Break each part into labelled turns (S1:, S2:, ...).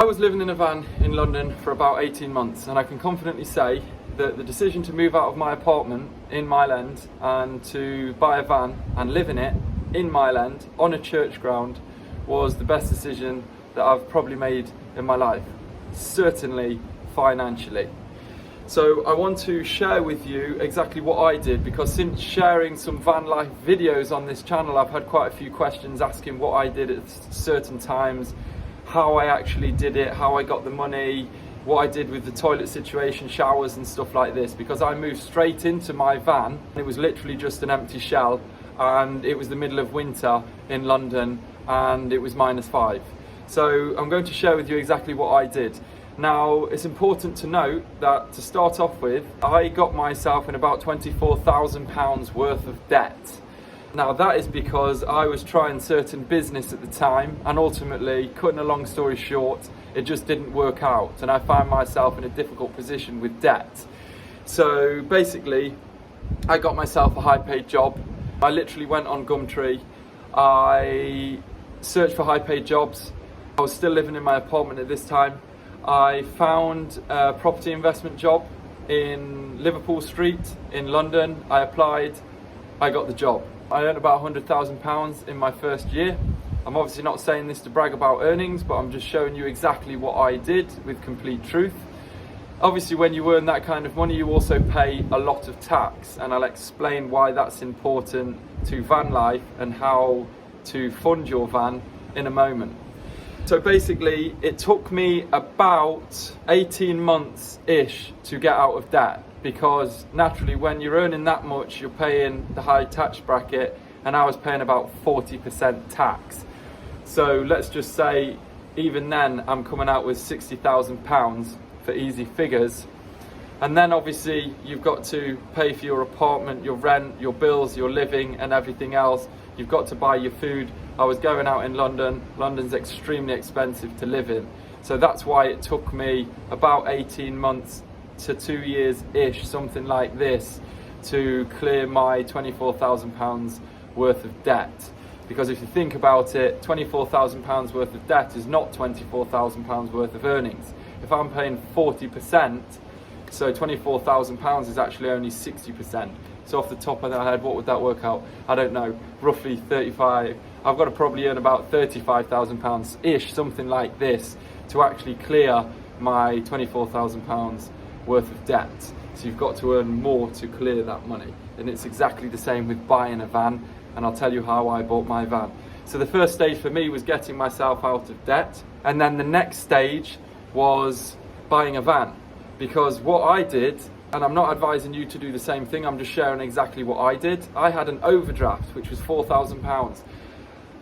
S1: I was living in a van in London for about 18 months, and I can confidently say that the decision to move out of my apartment in Mile End and to buy a van and live in it in Mile End on a church ground was the best decision that I've probably made in my life, certainly financially. So I want to share with you exactly what I did, because since sharing some van life videos on this channel, I've had quite a few questions asking what I did at certain times, how I actually did it, how I got the money, what I did with the toilet situation, showers and stuff like this, because I moved straight into my van. It was literally just an empty shell, and it was the middle of winter in London and it was -5. So I'm going to share with you exactly what I did. Now, it's important to note that to start off with, I got myself in about £24,000 worth of debt. Now that is because I was trying certain business at the time, and ultimately, cutting a long story short, it just didn't work out, and I found myself in a difficult position with debt. So basically, I got myself a high paid job. I literally went on Gumtree, I searched for high paid jobs. I was still living in my apartment at this time. I found a property investment job in Liverpool Street in London. I applied, I got the job. I earned about £100,000 in my first year. I'm obviously not saying this to brag about earnings, but I'm just showing you exactly what I did with complete truth. Obviously, when you earn that kind of money, you also pay a lot of tax, and I'll explain why that's important to van life and how to fund your van in a moment. So basically, it took me about 18 months-ish to get out of debt, because naturally when you're earning that much, you're paying the high tax bracket, and I was paying about 40% tax. So let's just say even then I'm coming out with £60,000 for easy figures. And then obviously you've got to pay for your apartment, your rent, your bills, your living and everything else. You've got to buy your food. I was going out in London. London's extremely expensive to live in. So that's why it took me about 18 months to 2 years-ish, something like this, to clear my £24,000 worth of debt. Because if you think about it, £24,000 worth of debt is not £24,000 worth of earnings. If I'm paying 40%, so £24,000 is actually only 60%. So off the top of my head, what would that work out? I don't know, roughly 35. I've got to probably earn about £35,000-ish, something like this, to actually clear my £24,000 worth of debt. So you've got to earn more to clear that money. And it's exactly the same with buying a van, and I'll tell you how I bought my van. So the first stage for me was getting myself out of debt, and then the next stage was buying a van. Because what I did, and I'm not advising you to do the same thing, I'm just sharing exactly what I did. I had an overdraft, which was £4,000.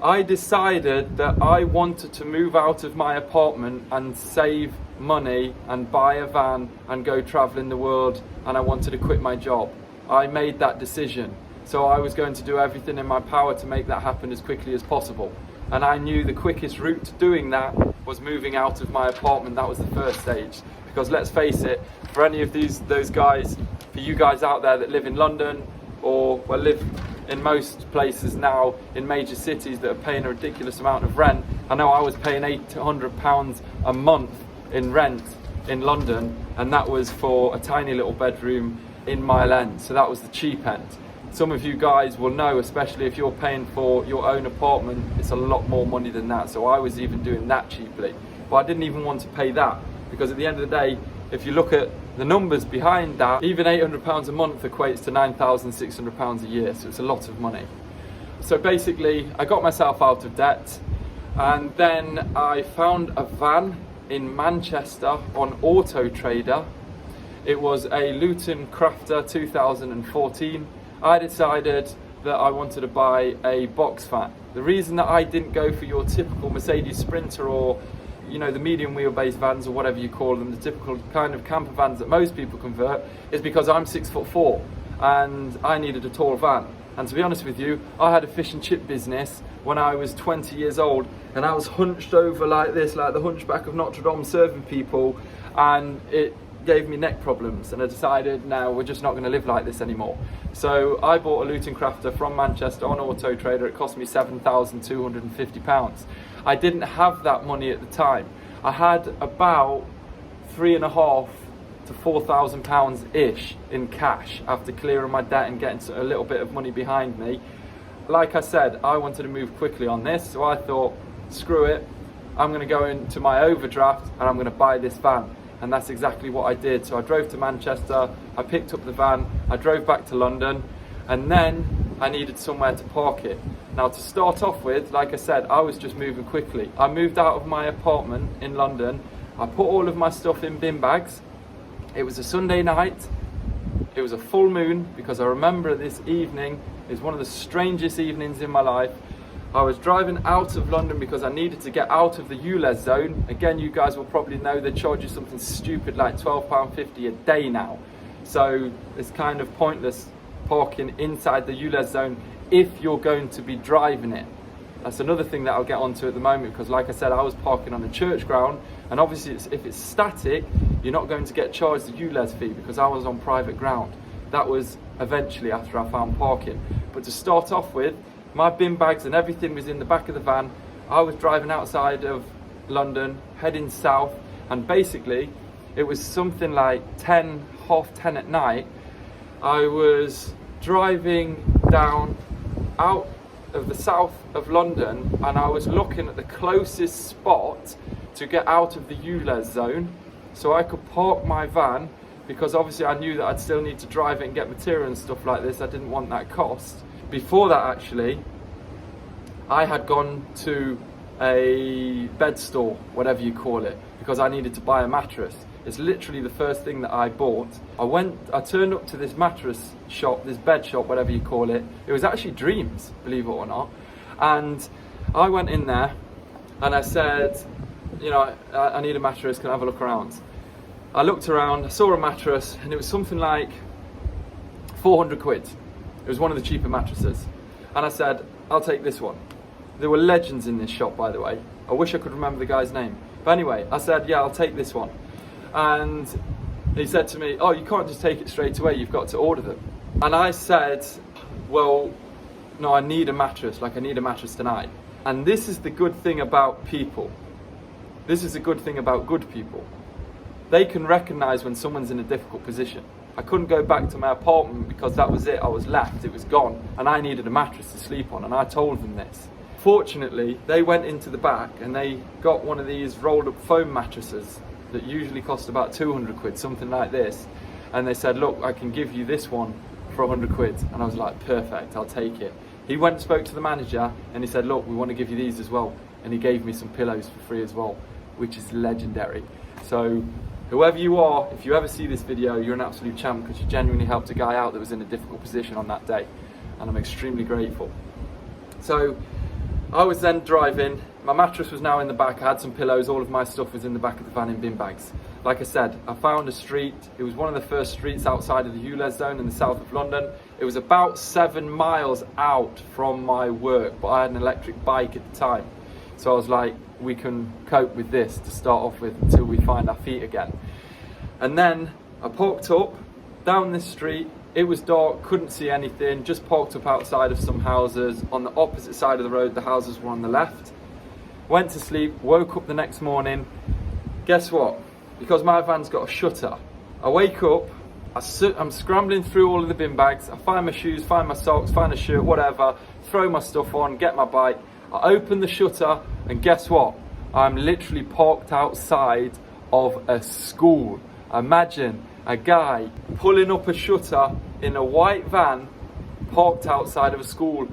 S1: I decided that I wanted to move out of my apartment and save money and buy a van and go traveling the world, and I wanted to quit my job. I made that decision. So I was going to do everything in my power to make that happen as quickly as possible. And I knew the quickest route to doing that was moving out of my apartment. That was the first stage. Because let's face it, for any of those guys, for you guys out there that live in London or live in most places now in major cities that are paying a ridiculous amount of rent. I know I was paying £800 a month in rent in London, and that was for a tiny little bedroom in Mile End. So that was the cheap end. Some of you guys will know, especially if you're paying for your own apartment, it's a lot more money than that. So I was even doing that cheaply. But I didn't even want to pay that, because at the end of the day, if you look at the numbers behind that, even £800 a month equates to £9,600 a year. So it's a lot of money. So basically, I got myself out of debt, and then I found a van in Manchester on Auto Trader. It was a Luton Crafter 2014. I decided that I wanted to buy a box van. The reason that I didn't go for your typical Mercedes Sprinter or the medium wheelbase vans or whatever you call them, the typical kind of camper vans that most people convert, is because I'm 6'4" and I needed a tall van. And to be honest with you, I had a fish and chip business when I was 20 years old, and I was hunched over like this, like the Hunchback of Notre Dame, serving people, and it gave me neck problems, and I decided, no, we're just not going to live like this anymore. So I bought a Luton Crafter from Manchester on Auto Trader. It cost me £7,250. I didn't have that money at the time. I had about £3,500 to £4,000 ish in cash after clearing my debt and getting a little bit of money behind me. Like I said, I wanted to move quickly on this, so I thought, screw it, I'm going to go into my overdraft and I'm going to buy this van. And that's exactly what I did. So I drove to Manchester, I picked up the van, I drove back to London, and then I needed somewhere to park it. Now, to start off with, like I said, I was just moving quickly. I moved out of my apartment in London, I put all of my stuff in bin bags. It was a Sunday night, it was a full moon, because I remember this evening is one of the strangest evenings in my life. I was driving out of London because I needed to get out of the ULEZ zone. Again, you guys will probably know they charge you something stupid like £12.50 a day now. So it's kind of pointless parking inside the ULEZ zone if you're going to be driving it. That's another thing that I'll get onto at the moment, because like I said, I was parking on a church ground, and obviously if it's static, you're not going to get charged the ULEZ fee because I was on private ground. That was eventually after I found parking. But to start off with, my bin bags and everything was in the back of the van. I was driving outside of London, heading south, and basically it was something like 10, half 10 at night. I was driving down out of the south of London, and I was looking at the closest spot to get out of the ULEZ zone so I could park my van, because obviously I knew that I'd still need to drive it and get material and stuff like this. I didn't want that cost. Before that, actually, I had gone to a bed store, whatever you call it, because I needed to buy a mattress. It's literally the first thing that I bought. I turned up to this mattress shop, this bed shop, whatever you call it. It was actually Dreams, believe it or not. And I went in there and I said, you know, I need a mattress, can I have a look around? I looked around, I saw a mattress, and it was something like 400 quid. It was one of the cheaper mattresses. And I said, I'll take this one. There were legends in this shop, by the way. I wish I could remember the guy's name. But anyway, I said, yeah, I'll take this one. And he said to me, oh, you can't just take it straight away, you've got to order them. And I said, well, no, I need a mattress, like I need a mattress tonight. And this is the good thing about people. This is a good thing about good people. They can recognize when someone's in a difficult position. I couldn't go back to my apartment because that was it, I was left, it was gone, and I needed a mattress to sleep on, and I told them this. Fortunately, they went into the back and they got one of these rolled up foam mattresses that usually cost about 200 quid, something like this, and they said, look, I can give you this one for 100 quid, and I was like, perfect, I'll take it. He went and spoke to the manager and he said, look, we want to give you these as well, and he gave me some pillows for free as well, which is legendary. So whoever you are, if you ever see this video, you're an absolute champ, because you genuinely helped a guy out that was in a difficult position on that day, and I'm extremely grateful. So I was then driving, my mattress was now in the back, I had some pillows, all of my stuff was in the back of the van in bin bags. Like I said, I found a street, it was one of the first streets outside of the ULEZ zone in the south of London. It was about 7 miles out from my work, but I had an electric bike at the time. So I was like, we can cope with this to start off with until we find our feet again. And then I parked up down this street. It was dark, couldn't see anything, just parked up outside of some houses. On the opposite side of the road, the houses were on the left. Went to sleep, woke up the next morning. Guess what? Because my van's got a shutter, I wake up, I'm scrambling through all of the bin bags, I find my shoes, find my socks, find a shirt, whatever, throw my stuff on, get my bike. I open the shutter, and guess what? I'm literally parked outside of a school. Imagine a guy pulling up a shutter in a white van, parked outside of a school,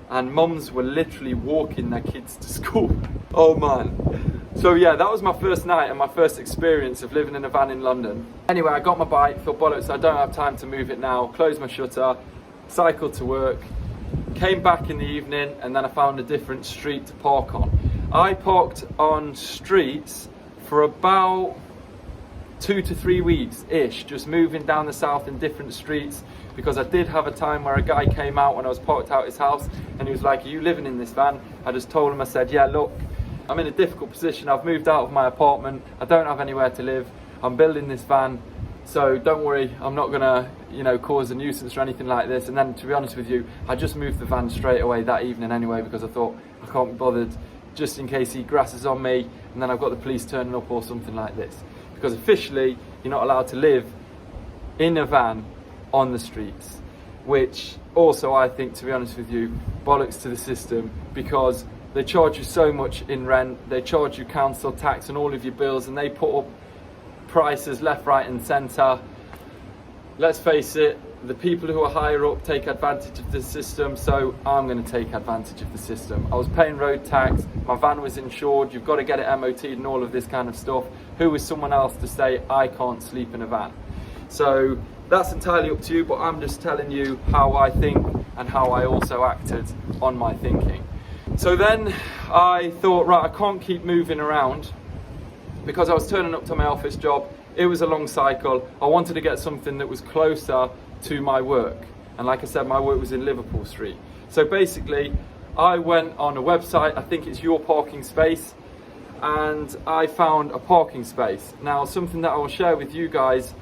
S1: and mums were literally walking their kids to school. Oh man. So yeah, that was my first night and my first experience of living in a van in London. Anyway, I got my bike, thought bollocks, I don't have time to move it now, closed my shutter, cycled to work, came back in the evening, and then I found a different street to park on. I parked on streets for about 2 to 3 weeks-ish, just moving down the south in different streets, because I did have a time where a guy came out when I was parked out his house, and he was like, are you living in this van? I just told him, I said, yeah, look, I'm in a difficult position, I've moved out of my apartment, I don't have anywhere to live, I'm building this van, so don't worry, I'm not gonna, cause a nuisance or anything like this. And then, to be honest with you, I just moved the van straight away that evening anyway, because I thought, I can't be bothered, just in case he grasses on me, and then I've got the police turning up or something like this. Because officially, you're not allowed to live in a van on the streets, which also I think, to be honest with you, bollocks to the system, because they charge you so much in rent, they charge you council tax and all of your bills, and they put up prices left, right and centre. Let's face it, the people who are higher up take advantage of the system, so I'm going to take advantage of the system. I was paying road tax, my van was insured, you've got to get it MOT'd and all of this kind of stuff. Who is someone else to say I can't sleep in a van? So that's entirely up to you, but I'm just telling you how I think and how I also acted on my thinking. So then I thought, right, I can't keep moving around, because I was turning up to my office job. It was a long cycle. I wanted to get something that was closer to my work. And like I said, my work was in Liverpool Street. So basically, I went on a website, I think it's Your Parking Space, and I found a parking space. Now, something that I will share with you guys,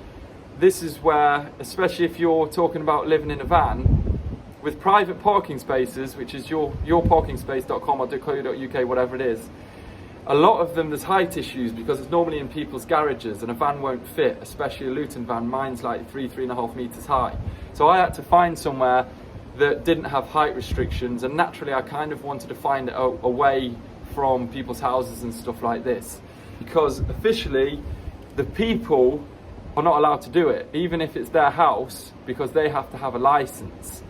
S1: this is where, especially if you're talking about living in a van, with private parking spaces, which is yourparkingspace.com or .co.uk, whatever it is, a lot of them, there's height issues because it's normally in people's garages and a van won't fit, especially a Luton van. Mine's like 3.5 meters high. So I had to find somewhere that didn't have height restrictions, and naturally I kind of wanted to find it away from people's houses and stuff like this, because officially the people are not allowed to do it, even if it's their house, because they have to have a license.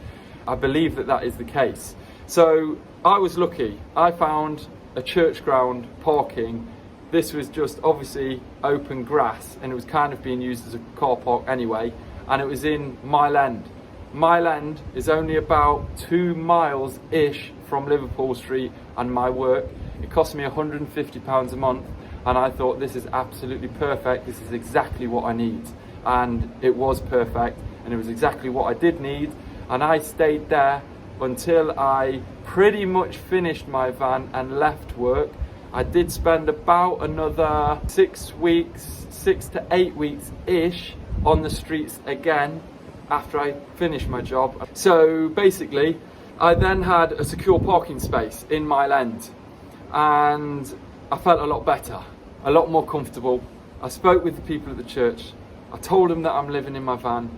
S1: I believe that that is the case. So I was lucky. I found a church ground parking. This was just obviously open grass, and it was kind of being used as a car park anyway, and it was in Mile End. Mile End is only about 2 miles-ish from Liverpool Street and my work. It cost me £150 a month, and I thought, this is absolutely perfect, this is exactly what I need. And it was perfect, and it was exactly what I did need, and I stayed there until I pretty much finished my van and left work. I did spend about another 6 to 8 weeks-ish on the streets again after I finished my job. So basically, I then had a secure parking space in Mile End, and I felt a lot better, a lot more comfortable. I spoke with the people at the church. I told them that I'm living in my van.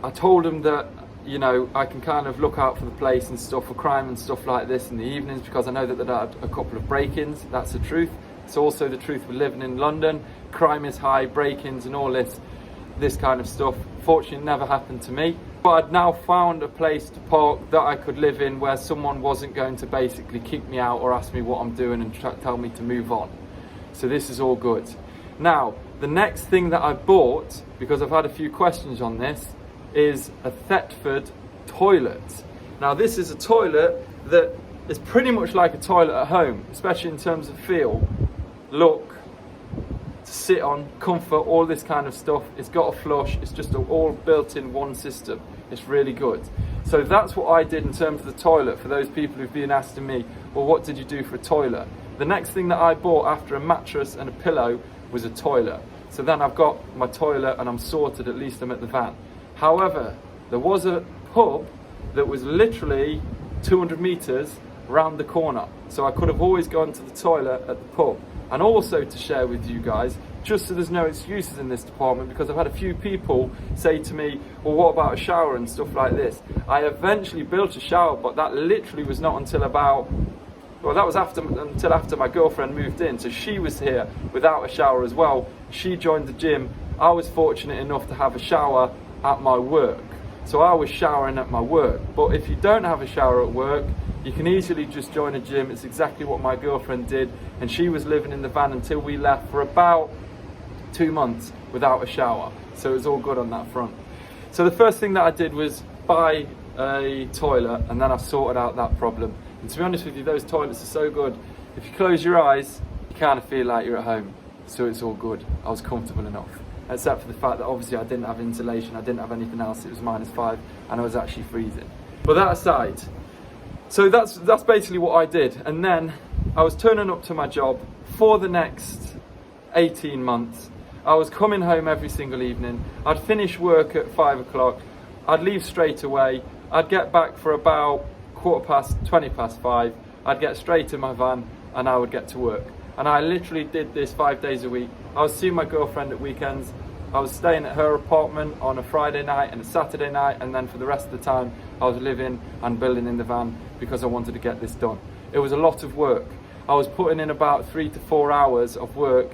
S1: I told them that, you know, I can kind of look out for the place and stuff, for crime and stuff like this in the evenings, because I know that there are a couple of break-ins. That's the truth. It's also the truth with living in London. Crime is high, break-ins and all this kind of stuff. Fortunately, it never happened to me. But I'd now found a place to park that I could live in, where someone wasn't going to basically kick me out or ask me what I'm doing and tell me to move on. So this is all good. Now, the next thing that I bought, because I've had a few questions on this, is a Thetford toilet. Now, this is a toilet that is pretty much like a toilet at home, especially in terms of feel, look, to sit on, comfort, all this kind of stuff. It's got a flush, it's just all built in one system. It's really good. So that's what I did in terms of the toilet. For those people who've been asking me, well, what did you do for a toilet? The next thing that I bought after a mattress and a pillow was a toilet. So then I've got my toilet and I'm sorted, at least I'm at the van. However, there was a pub that was literally 200 meters round the corner. So I could have always gone to the toilet at the pub. And also to share with you guys, just so there's no excuses in this department, because I've had a few people say to me, well, what about a shower and stuff like this? I eventually built a shower, but that literally was not until until after my girlfriend moved in. So she was here without a shower as well. She joined the gym. I was fortunate enough to have a shower at my work. So I was showering at my work. But if you don't have a shower at work, you can easily just join a gym. It's exactly what my girlfriend did, and she was living in the van until we left for about 2 months without a shower. So it was all good on that front. So the first thing that I did was buy a toilet, and then I sorted out that problem. And to be honest with you, those toilets are so good. If you close your eyes, you kind of feel like you're at home. So it's all good. I was comfortable enough. Except for the fact that obviously I didn't have insulation, I didn't have anything else, it was -5, and I was actually freezing. But that aside, so that's basically what I did. And then I was turning up to my job for the next 18 months. I was coming home every single evening. I'd finish work at 5 o'clock, I'd leave straight away, I'd get back for about 20 past 5, I'd get straight in my van and I would get to work. And I literally did this 5 days a week. I was seeing my girlfriend at weekends. I was staying at her apartment on a Friday night and a Saturday night, and then for the rest of the time I was living and building in the van because I wanted to get this done. It was a lot of work. I was putting in about 3 to 4 hours of work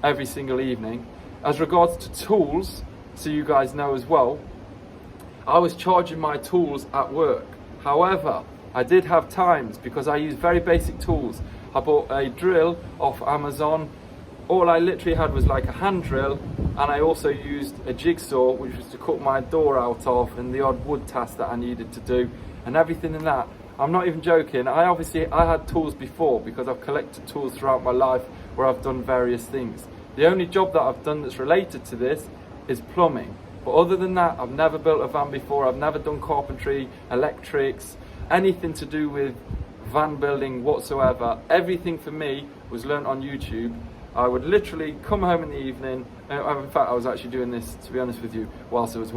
S1: every single evening. As regards to tools, so you guys know as well, I was charging my tools at work. However, I did have times because I use very basic tools. I bought a drill off Amazon. All I literally had was like a hand drill, and I also used a jigsaw, which was to cut my door out of, and the odd wood task that I needed to do, and everything in that. I'm not even joking. I had tools before because I've collected tools throughout my life where I've done various things. The only job that I've done that's related to this is plumbing. But other than that, I've never built a van before. I've never done carpentry, electrics, anything to do with van building whatsoever. Everything for me was learnt on YouTube. I would literally come home in the evening. In fact, I was actually doing this, to be honest with you, whilst I was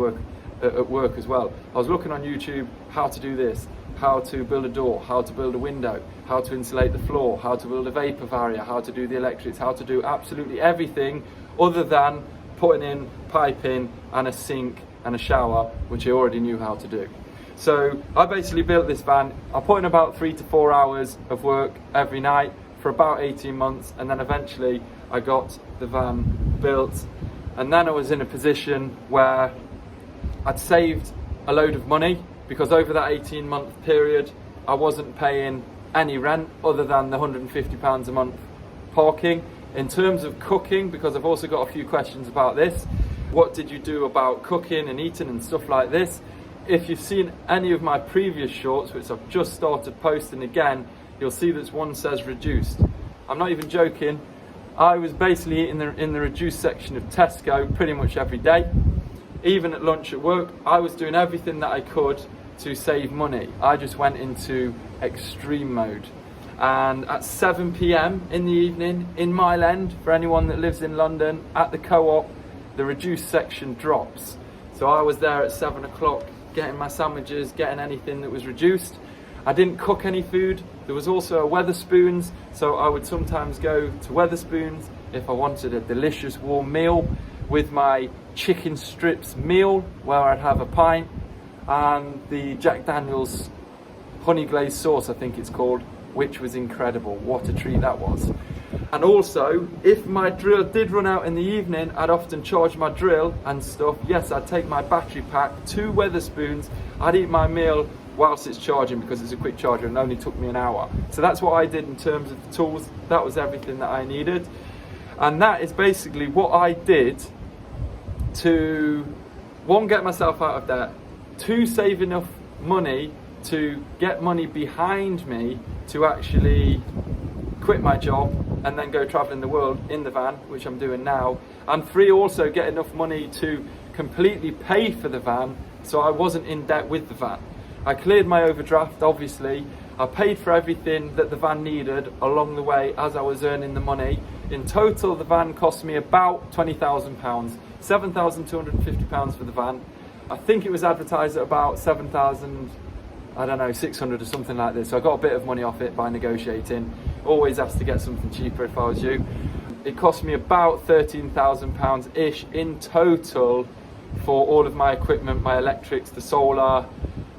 S1: at work as well. I was looking on YouTube how to do this, how to build a door, how to build a window, how to insulate the floor, how to build a vapor barrier, how to do the electrics, how to do absolutely everything other than putting in piping and a sink and a shower, which I already knew how to do. So I basically built this van. I put in about 3 to 4 hours of work every night for about 18 months, and then eventually I got the van built, and then I was in a position where I'd saved a load of money because over that 18-month period I wasn't paying any rent other than the £150 a month parking. In terms of cooking, because I've also got a few questions about this, what did you do about cooking and eating and stuff like this? If you've seen any of my previous shorts, which I've just started posting again, you'll see that one says reduced. I'm not even joking. I was basically eating in the reduced section of Tesco pretty much every day. Even at lunch at work, I was doing everything that I could to save money. I just went into extreme mode. And at 7 p.m. in the evening in Mile End, for anyone that lives in London, at the Co-op, the reduced section drops. So I was there at 7 o'clock getting my sandwiches, getting anything that was reduced. I didn't cook any food. There was also a Wetherspoons, so I would sometimes go to Wetherspoons if I wanted a delicious warm meal with my chicken strips meal, where I'd have a pint, and the Jack Daniel's honey glazed sauce, I think it's called, which was incredible. What a treat that was. And also, if my drill did run out in the evening, I'd often charge my drill and stuff. Yes, I'd take my battery pack to Wetherspoons. I'd eat my meal whilst it's charging because it's a quick charger and only took me an hour. So that's what I did in terms of the tools. That was everything that I needed. And that is basically what I did to, one, get myself out of debt, two, save enough money to get money behind me to actually quit my job and then go traveling the world in the van, which I'm doing now, and three, also get enough money to completely pay for the van so I wasn't in debt with the van. I cleared my overdraft, obviously. I paid for everything that the van needed along the way as I was earning the money. In total, the van cost me about £20,000, £7,250 for the van. I think it was advertised at about 7,000, I don't know, 600 or something like this. So I got a bit of money off it by negotiating. Always asked to get something cheaper if I was you. It cost me about £13,000-ish in total for all of my equipment, my electrics, the solar,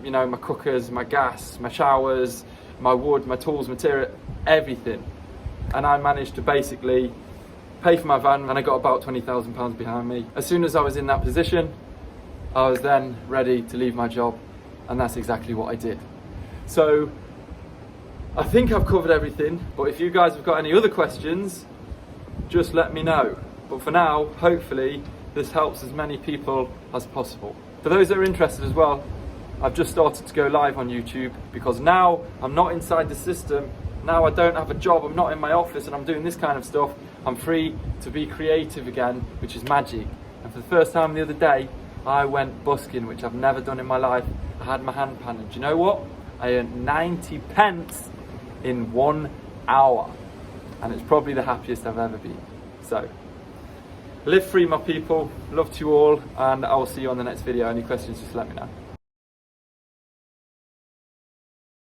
S1: you know, my cookers, my gas, my showers, my wood, my tools, material, everything. And I managed to basically pay for my van, and I got about £20,000 behind me. As soon as I was in that position, I was then ready to leave my job, and that's exactly what I did. So I think I've covered everything, but if you guys have got any other questions, just let me know. But for now, hopefully this helps as many people as possible. For those that are interested as well, I've just started to go live on YouTube because now I'm not inside the system. Now I don't have a job, I'm not in my office and I'm doing this kind of stuff. I'm free to be creative again, which is magic. And for the first time the other day, I went busking, which I've never done in my life. I had my hand pan, and do you know what? I earned 90 pence in 1 hour. And it's probably the happiest I've ever been. So, live free, my people. Love to you all, and I will see you on the next video. Any questions, just let me know.